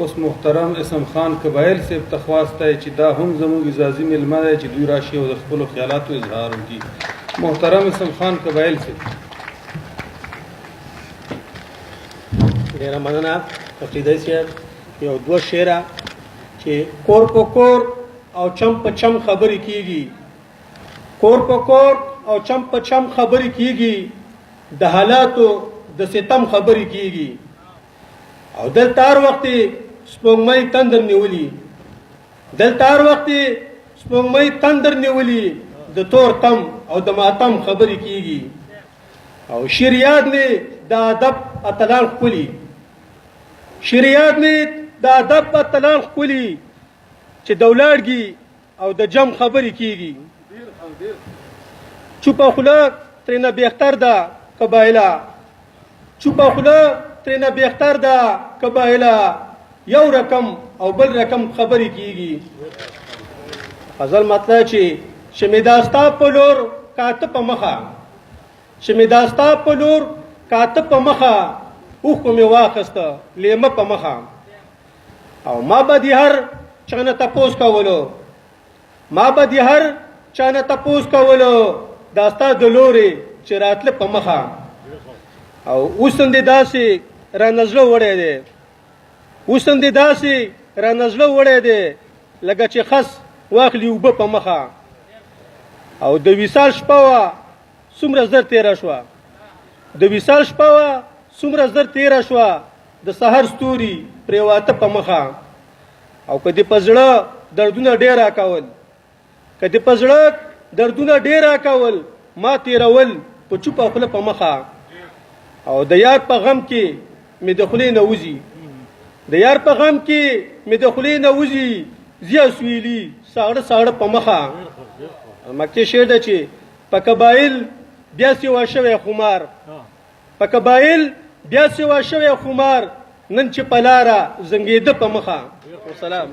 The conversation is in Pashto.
اوس محترم اسم خان قبایل صاحب ته خواست دی چې دا هم زموږ اعزازي میلمه دی چې دوی راشي او د خپلو خیالاتو اظهار وکړي. محترم اسم خان قبایل صاحب. ډېره مننه تقلیدي صاحب. یو دوه شعره چې کور په کور او چم په چم خبرې کیږي، کور په کور او چم په چم خبرې کیږي، د حالاتو د ستم خبرې کیږي. او دلته هر وخت سپوږمۍ تندر نیولي، دلته هر وخت سپوږمۍ تندر نیولي، د تور تم او د ماتم خبرې کیږي. او شریعت مې د ادب اتلان ښکلي، شریعت مې د ادب اتلان ښکلي، چې د ولاړګي او د جم خبرې کیږي. چوپه خوله ترېنه بهتر ده قبایله، چوپه خوله ترېنه بهتر ده قبایله، یو رقم او بل رقم خبرې کیږي. غزل مطلب چې مې دا ستا په لور کاته په مخه، چې مې دا ستا په لور کاته په مخه، اوښکو مې واخیسته لیمه په مخه. او ما به د هر چا نه تپوس کولو، ما به د هر چا نه تپوس کولو، دا ستا د لورې چې راتله په مخه. او اوس هم دې داسې رانه زړه وړی دی، اوس هم دې داسې رانه زړه وړی دی لکه چې خس واخلي اوبه په مخه. او د وصال شپه وه څومره زر تېره شوه، د وصال شپه وه څومره زر تېره شوه، د سحر ستوري پرېواته په مخه. او که دې په زړه دردونه ډېر راکول، که دې په زړه دردونه ډېر راکول، ما تېرول په چوپه خوله په مخه. او د یار په غم کې مې د خولې نه وځي، د یار په غم کې مې د خولې نه وځي، زیه سویلي ساړه ساړه په مخه. مکې شعر ده چې په قبایل بیا سیوا شوی خمار، په قبایل بیا سیوا شوی خمار، نن چې په لاره زنګېده په مخه. والسلام.